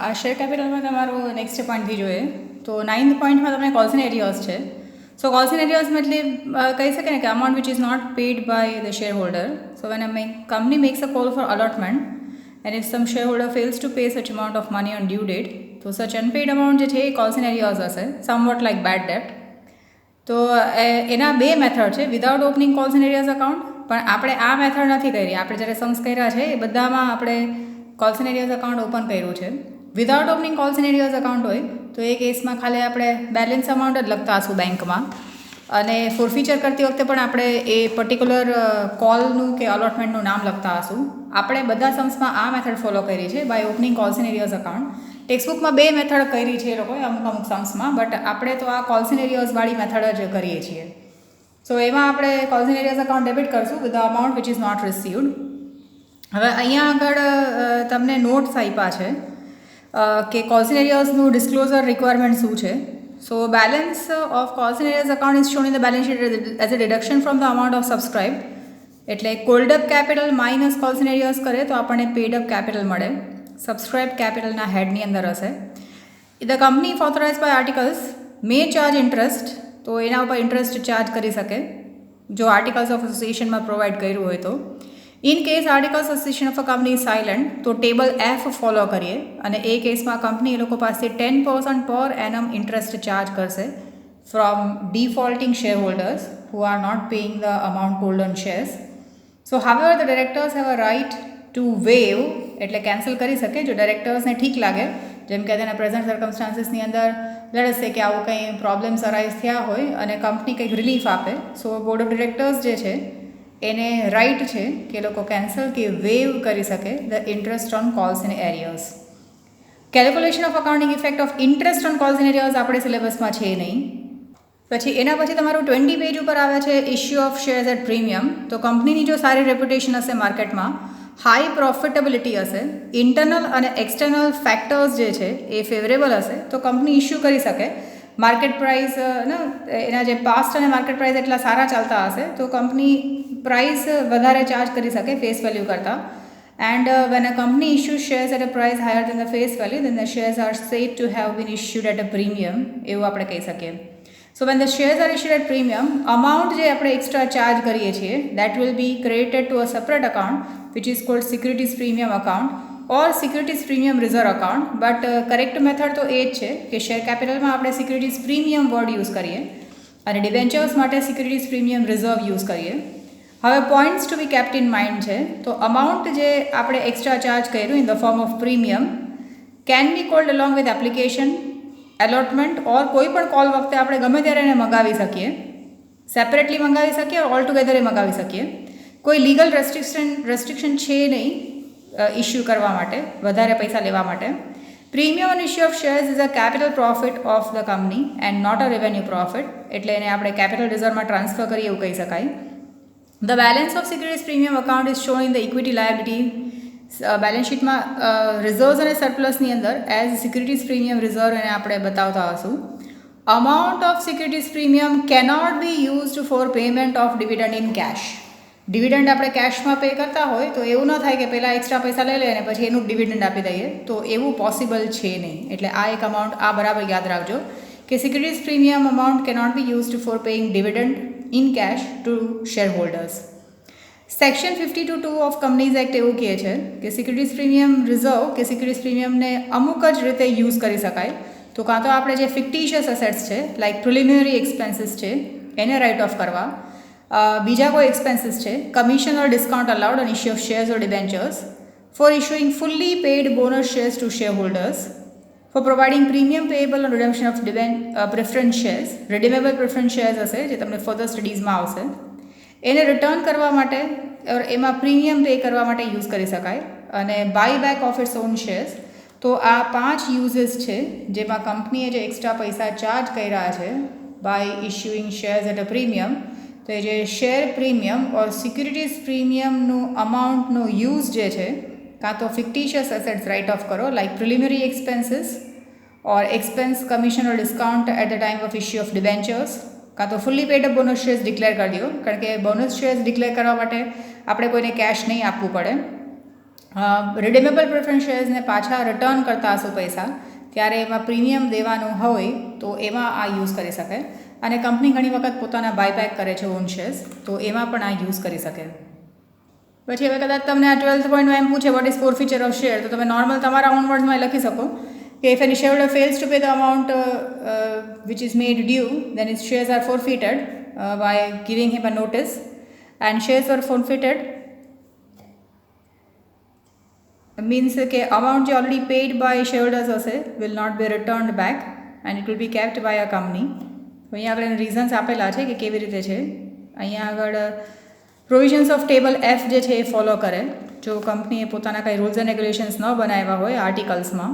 આ શેર કેપિટલમાં તમારું નેક્સ્ટ પોઈન્ટથી જોઈએ તો 9th પોઈન્ટમાં તમને કોલ્સ એન્ડ એરિયાઝ છે. સો કોલ્સ એન્ડ એરિયાઝમાં એટલે કહી શકે ને કે amount which is not paid by the shareholder. So when a company makes a call for allotment and if some shareholder fails to pay such amount of money on due date, તો such unpaid amount જે છે એ calls and areas હશે, somewhat like bad debt. તો એના બે method છે, without opening calls and arrears account. પણ આપણે આ મેથડ નથી કરી. આપણે જ્યારે સમ્સ કર્યા છે એ બધામાં આપણે calls and arrears account open કર્યું છે. Without opening calls and arrears account હોય તો એ કેસમાં ખાલી આપણે બેલેન્સ અમાઉન્ટ જ લખતા હશું બેંકમાં, અને ફોરફીચર કરતી વખતે પણ આપણે એ પર્ટિક્યુલર કોલનું કે અલોટમેન્ટનું નામ લખતા હશું. આપણે બધા સમ્સમાં આ મેથડ ફોલો કરી છે by opening calls and arrears account. ટેક્સ્ટબુકમાં બે મેથડ કરી છે એ લોકોએ અમુક સમ્સમાં, બટ આપણે તો આ કોલ્સ એન્ડ એરિયાઝવાળી મેથડ જ કરીએ છીએ. સો એમાં આપણે calls and arrears account debit કરશું with the amount which is not received. હવે અહીંયા આગળ તમને નોટ્સ આપ્યા છે કે કોલ્સ એન્ડ એરિયાઝનું ડિસ્ક્લોઝર રિક્વાયરમેન્ટ શું છે. So balance of calls and arrears account is shown in the balance sheet as a deduction from the amount of subscribed. એટલે called up capital minus calls and arrears કરે તો આપણને paid up capital મળે. Subscribe કેપિટલના હેડની અંદર હશે. The company authorise by articles may charge interest, તો એના ઉપર ઇન્ટરેસ્ટ ચાર્જ કરી શકે જો આર્ટિકલ્સ ઓફ એસોસિએશનમાં પ્રોવાઈડ કર્યું હોય તો. In case articles association of a company silent, તો ટેબલ એફ ફોલો કરીએ, અને એ કેસમાં કંપની એ લોકો પાસેથી 10% પર એનમ ઇન્ટરેસ્ટ ચાર્જ કરશે from defaulting share holders who are not paying the amount hold on shares. So however the directors have a right to waive, એટલે cancel કરી શકે જો ડિરેક્ટર્સને ઠીક લાગે. જેમ કે તેના પ્રેઝન્ટ સર્કમસ્ટાન્સીસની અંદર લડશે કે આવું કંઈ પ્રોબ્લેમ્સ અરાઇઝ થયા હોય અને કંપની કંઈક રિલીફ આપે, સો બોર્ડ ઓફ ડિરેક્ટર્સ જે છે એને રાઇટ છે કે લોકો કેન્સલ કે વેવ કરી શકે the interest on calls and arrears. Calculation of accounting effect of interest on calls and arrears આપણે સિલેબસમાં છે નહીં. પછી એના પછી તમારું 20 પેજ ઉપર આવે છે issue of shares at premium. તો કંપનીની જો સારી રેપ્યુટેશન હશે માર્કેટમાં, હાઈ પ્રોફિટેબિલિટી હશે, ઇન્ટરનલ અને એક્સટર્નલ ફેક્ટર્સ જે છે એ ફેવરેબલ હશે, તો કંપની ઇશ્યુ કરી શકે. માર્કેટ પ્રાઇસ એના જે પાસ્ટ અને માર્કેટ પ્રાઇસ એટલા સારા ચાલતા હશે તો કંપની પ્રાઇસ વધારે ચાર્જ કરી શકે ફેસ વેલ્યુ કરતાં. And when a company issue shares at a price higher than the face value then the shares are said to have been issued at a premium, એવું આપણે કહી શકીએ. So when the shares are issued at premium, amount જે આપણે extra charge કરીએ છીએ that will be credited to a separate account which is called securities premium account or securities premium reserve account. But correct method તો એ જ છે કે share કેપિટલમાં આપણે securities premium word use કરીએ અને ડિબેન્ચર્સ માટે સિક્યુરિટીઝ પ્રીમિયમ રિઝર્વ યુઝ કરીએ. હવે points to be kept in mind છે, તો અમાઉન્ટ જે આપણે એક્સ્ટ્રા ચાર્જ કર્યું in the form of premium can be called along with application, allotment or કોઈ પણ કોલ વખતે આપણે ગમે ત્યારે એને મંગાવી શકીએ. સેપરેટલી મંગાવી શકીએ ઓર ઓલ ટુગેધર એ મંગાવી શકીએ. કોઈ લીગલ રેસ્ટ્રિક્શન છે નહીં ઇશ્યુ કરવા માટે, વધારે પૈસા લેવા માટે. Premium on issue of shares is a capital profit of the company and not a revenue profit, એટલે એને આપણે કેપિટલ રિઝર્વમાં ટ્રાન્સફર કરીએ એવું કહી શકાય. The balance of securities premium account is shown in the equity liability. Balance શીટમાં reserves અને સરપ્લસની અંદર એઝ સિક્યુરિટીઝ પ્રીમિયમ રિઝર્વ એને આપણે બતાવતા હશું. Amount of securities premium cannot be used for payment of dividend in cash. Dividend આપણે કેશમાં pay કરતા હોય તો એવું ન થાય કે પહેલાં એક્સ્ટ્રા પૈસા લઈ લે અને પછી એનું ડિવિડન્ડ આપી દઈએ, તો એવું પોસિબલ છે નહીં. એટલે આ એક અમાઉન્ટ આ બરાબર યાદ રાખજો કે securities premium amount cannot be used four paying dividend in cache two share holders. Section 52(2) of companies act એવું કહે છે કે સિક્યુરિટીઝ પ્રીમિયમ રિઝર્વ કે સિક્યુરિટીઝ પ્રીમિયમને અમુક જ રીતે યુઝ કરી શકાય. તો કાં તો આપણે જે ફિક્ટિશિયસ એસેટ્સ છે લાઇક પ્રિલિમિનરી એક્સપેન્સીસ છે એને રાઇટ ઓફ કરવા, બીજા કોઈ એક્સપેન્સીસ છે, commission or discount allowed on issue of shares or debentures, for issuing fully paid bonus shares to share holders, for providing premium payable on redemption of preference shares. Redeemable preference shares હશે જે તમને further સ્ટડીઝમાં આવશે, એને return કરવા માટે એમાં premium pay કરવા માટે યુઝ કરી શકાય, અને buy back of its own shares. તો આ 5 યુઝીસ છે જેમાં કંપનીએ જે એક્સ્ટ્રા પૈસા ચાર્જ કર્યા છે by issuing shares at a premium, તો એ જે શેર પ્રીમિયમ ઓર સિક્યુરિટીઝ પ્રીમિયમનું અમાઉન્ટનો યુઝ જે છે કાં તો ફિક્ટિશિયસ એસેટ્સ રાઇટ ઓફ કરો like preliminary expenses or expense commission or discount at the time of issue of debentures, કાં તો fully paid up bonus shares declare કરી દો, કારણ કે બોનસ શેર્સ ડિક્લેર કરવા માટે આપણે કોઈને કેશ નહીં આપવું પડે. રિડીમેબલ પ્રેફરન્સ શેર્સને પાછા રિટર્ન કરતા હશો પૈસા, ત્યારે એમાં પ્રીમિયમ દેવાનું હોય તો એમાં આ યુઝ કરી શકે. અને કંપની ઘણી વખત પોતાના બાયબેક કરે છે ઓન શેર્સ, તો એમાં પણ આ યુઝ કરી શકે. પછી હવે કદાચ તમને આ 12th પોઈન્ટમાં એમ પૂછે what is forfeiture of share, તો તમે નોર્મલ તમારા ઓન વર્ડ્સમાં લખી શકો કે if any shareholder fails to pay the amount which is made due, then his shares are forfeited by giving him a notice, and shares were forfeited means કે amount જે already paid by shareholders હશે will not be returned back and it will be kept by a company. તો અહીંયા આગળ reasons આપેલા છે કે કેવી રીતે છે. અહીંયા આગળ પ્રોવિઝન્સ ઓફ ટેબલ એફ જે છે એ ફોલો કરે જો કંપનીએ પોતાના કંઈ રૂલ્સ એન્ડ રેગ્યુલેશન્સ ન બનાવ્યા હોય આર્ટિકલ્સમાં.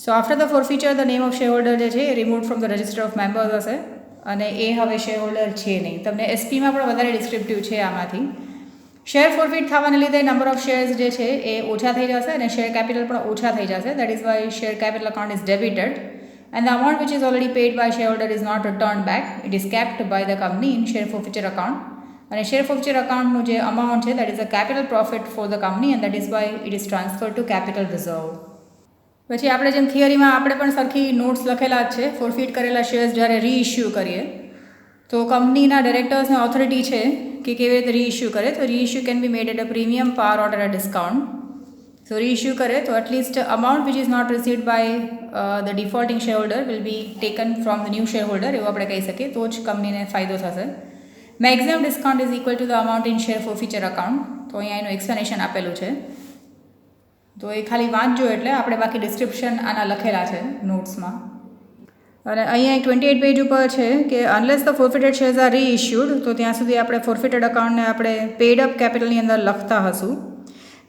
So after the forfeiture the name of share holder જે છે એ remove from the register of members હશે અને એ હવે શેર હોલ્ડર છે નહીં. તમને એસપીમાં પણ વધારે ડિસ્ક્રિપ્ટિવ છે આમાંથી. શેર ફોરફીટ થવાને લીધે નંબર ઓફ શેર્સ જે છે એ ઓછા થઈ જશે અને શેર કેપિટલ પણ ઓછા થઈ જશે. That is why share capital account is debited and the amount which is already paid by shareholder is not returned back. It is kept by the company in share forfeiture account. અને share ફોરફીચર અકાઉન્ટનું જે amount છે that is a capital profit for the company and that is Y it is transfer to capital reserve. પછી આપણે જેમ થિયરીમાં આપણે પણ સરખી notes લખેલા જ છે. ફોરફીટ કરેલા શેર્સ જ્યારે રીઇશ્યુ કરીએ તો કંપનીના ડિરેક્ટર્સને ઓથોરિટી છે કે કેવી રીતે રીઇશ્યુ કરે. તો reissue can be made at a premium par or at a discount. So reissue કરે તો at least amount which is not received by the defaulting share holder will be taken from the new share holder, એવું આપણે કહી શકીએ. તો જ કંપનીને ફાયદો થશે. Maximum discount is equal to the amount in share forfeiture account. તો અહીંયા એનું એક્સપ્લેનેશન આપેલું છે, તો એ ખાલી વાંચજો એટલે આપણે બાકી ડિસ્ક્રિપ્શન આના લખેલા છે નોટ્સમાં. અને અહીંયા 28 પેજ ઉપર છે કે unless the forfeited shares are reissued, તો ત્યાં સુધી આપણે ફોરફિટેડ અકાઉન્ટને આપણે પેડ અપ કેપિટલની અંદર લખતા હશું.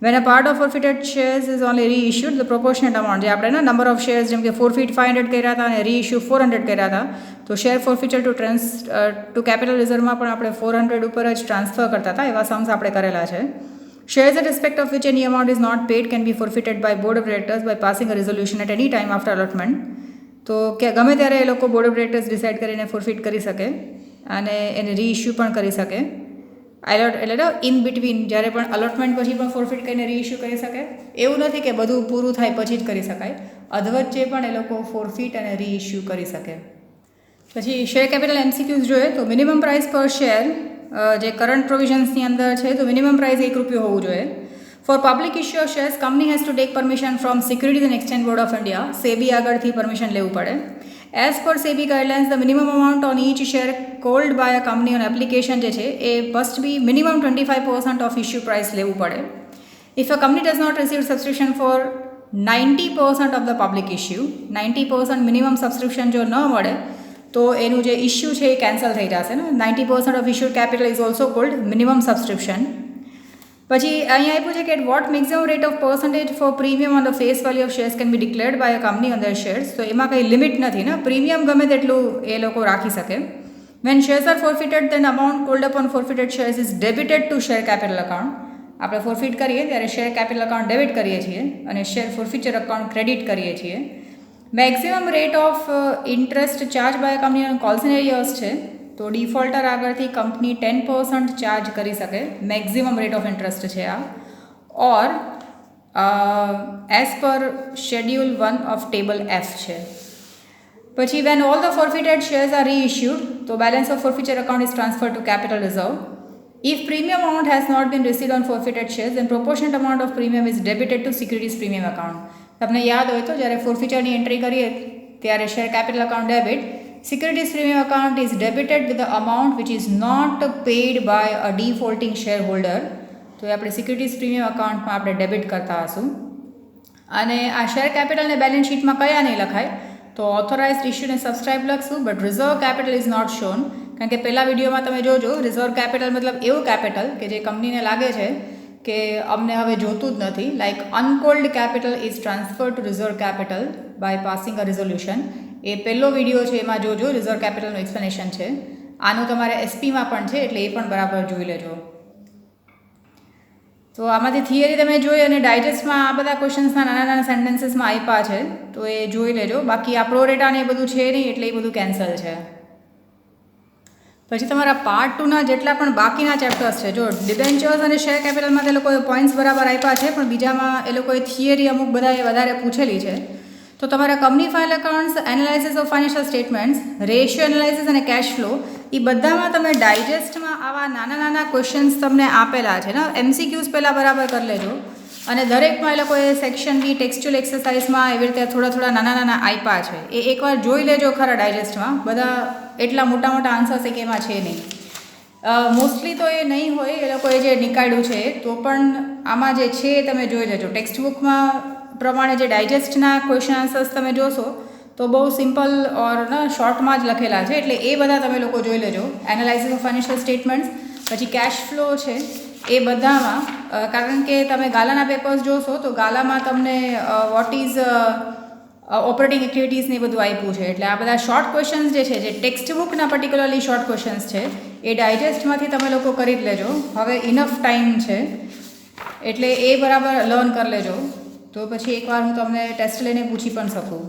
When a part of forfeited shares is only reissued the proportionate amount, જે આપણે નંબર ઓફ શેર્સ જેમ કે ફોરફીટ 500 કર્યા હતા અને રીઇશ્યુ 400 કર્યા હતા, તો શેર ફોરફીચર ટુ કેપિટલ રિઝર્વમાં પણ આપણે 400 ઉપર જ ટ્રાન્સફર કરતા હતા. એવા સમ્સ આપણે કરેલા છે. Shares in respect of which any amount is not paid can be forfeited by board of directors by passing a resolution at any time after allotment. તો કે ગમે ત્યારે એ લોકો બોર્ડ ઓફ ડિરેક્ટર્સ ડિસાઇડ કરીને ફોરફીટ કરી શકે અને એને રીઇશ્યુ પણ કરી શકે. એટલે ઇન બિટવીન જ્યારે પણ અલોટમેન્ટ પછી પણ ફોરફીટ કરીને રીઇશ્યુ કરી શકે. એવું નથી કે બધું પૂરું થાય પછી જ કરી શકાય, અધવચ્ચે પણ એ લોકો ફોરફીટ અને રીઇશ્યુ કરી શકે. પછી શેર કેપિટલ એમસીક્યુઝ જોઈએ તો મિનિમમ પ્રાઇસ પર શેર જે કરંટ પ્રોવિઝન્સની અંદર છે તો મિનિમમ પ્રાઇસ ₹1 હોવું જોઈએ. For public issue of shares company has to take permission from Securities and Exchange Board of India, SEBI આગળથી પરમિશન લેવું પડે. As per SEBI guidelines the minimum amount on each share called by a company on application જે છે એ must be minimum 25% of issue price લેવું પડે. If a company does not receive subscription for 90% of the public issue, 90% minimum subscription જો ન મળે તો એનું જે ઇશ્યુ છે એ કેન્સલ થઈ જશે ને. 90% of issued capital is also called minimum subscription. પછી અહીંયા આપ્યું છે કે at what maximum rate of percentage for premium on the face value of shares can be declared by a company on their shares. તો એમાં કંઈ limit નથી ને, પ્રીમિયમ ગમે તેટલું એ લોકો રાખી શકે. When shares are forfeited then amount called upon forfeited shares is debited to share capital account. આપણે ફોરફિટ કરીએ ત્યારે શેર કેપિટલ અકાઉન્ટ ડેબિટ કરીએ છીએ અને શેર ફોરફીચર અકાઉન્ટ ક્રેડિટ કરીએ છીએ. Maximum rate of interest charge by company on calls and arrears છે તો ડિફોલ્ટર આગળથી કંપની 10% ચાર્જ કરી શકે. મેક્સિમમ રેટ ઓફ ઇન્ટરેસ્ટ છે આ. Or as per schedule 1 of table F છે. પછી when all the forfeited shares are reissued તો balance of forfeiture account is transfer to capital reserve. If premium amount has not been received on forfeited shares, then proportionate amount of premium is debited to securities premium account. તમને યાદ હોય તો જ્યારે ફોરફીચરની entry કરીએ ત્યારે share capital account debit, securities premium account is debited with the amount which is not paid by a defaulting share holder. તો એ આપણે સિક્યુરિટીઝ પ્રીમિયમ અકાઉન્ટમાં આપણે ડેબિટ કરતા હશું. અને આ શેર કેપિટલને બેલેન્સ શીટમાં કયા નહીં લખાય તો ઓથોરાઇઝડ ઇશ્યુ અને સબસ્ક્રાઇબ લખશું, but reserve capital is not shown. કારણ કે પહેલા વિડીયોમાં તમે જોજો રિઝર્વ કેપિટલ મતલબ એવું કેપિટલ કે જે કંપનીને લાગે છે કે અમને હવે જોતું જ નથી, like uncalled capital is transfer to reserve capital by passing a resolution. એ પહેલો વિડીયો છે, એમાં જોજો રિઝર્વ કેપિટલનું એક્સપ્લેનેશન છે. આનું તમારે એસપીમાં પણ છે એટલે એ પણ બરાબર જોઈ લેજો. તો આમાંથી થિયરી તમે જોઈ અને ડાયજેસ્ટમાં આ બધા ક્વેશ્ચન્સના નાના નાના સેન્ટેન્સીસમાં આપ્યા છે તો એ જોઈ લેજો. બાકી આ પ્રોરેટા ને એ બધું છે નહીં એટલે એ બધું કેન્સલ છે. પછી તમારા પાર્ટ 2ના જેટલા પણ બાકીના ચેપ્ટર્સ છે, જો ડિબેન્ચર્સ અને શેર કેપિટલમાં તે લોકોએ પોઈન્ટ્સ બરાબર આપ્યા છે, પણ બીજામાં એ લોકોએ થિયરી અમુક બધાએ વધારે પૂછેલી છે. તો તમારા company file accounts, analysis of financial statements, ratio analysis અને કેશ ફ્લો, એ બધામાં તમે ડાયજેસ્ટમાં આવા નાના નાના ક્વેશ્ચન્સ તમને આપેલા છે ને, MCQs પહેલાં બરાબર કરી લેજો. અને દરેકમાં એ લોકોએ સેક્શન બી ટેક્સ્ચ્યુઅલ એક્સરસાઇઝમાં એવી રીતે થોડા થોડા નાના નાના આપ્યા છે. એ એકવાર જોઈ લેજો ખરા ડાયજેસ્ટમાં. બધા એટલા મોટા મોટા આન્સર્સ એક એમાં છે નહીં. મોસ્ટલી તો એ નહીં હોય એ લોકોએ જે નીકાળ્યું છે, તો પણ આમાં જે છે એ તમે જોઈ લેજો. ટેક્સ્ટ બુકમાં પ્રમાણે જે ડાયજેસ્ટના ક્વેશ્ચન આન્સર્સ તમે જોશો તો બહુ સિમ્પલ ઓર શોર્ટમાં જ લખેલા છે, એટલે એ બધા તમે લોકો જોઈ લેજો. એનાલાઇસિસ ઓફ ફાઇનાન્શિયલ સ્ટેટમેન્ટ્સ, પછી કેશ ફ્લો છે, એ બધામાં કારણ કે તમે ગાલાના પેપર્સ જોશો તો ગાલામાં તમને વોટ ઇઝ ઓપરેટિંગ એક્ટિવિટીઝને એ બધું આપ્યું છે. એટલે આ બધા શોર્ટ ક્વેશ્ચન્સ જે છે, જે ટેક્સ્ટ બુકના પર્ટિક્યુલરલી શોર્ટ ક્વેશ્ચન્સ છે, એ ડાયજેસ્ટમાંથી તમે લોકો કરી જ લેજો. હવે ઇનફ ટાઈમ છે એટલે એ બરાબર લર્ન કરી લેજો. તો પછી એકવાર હું તમને ટેસ્ટ લઈને પૂછી પણ શકું.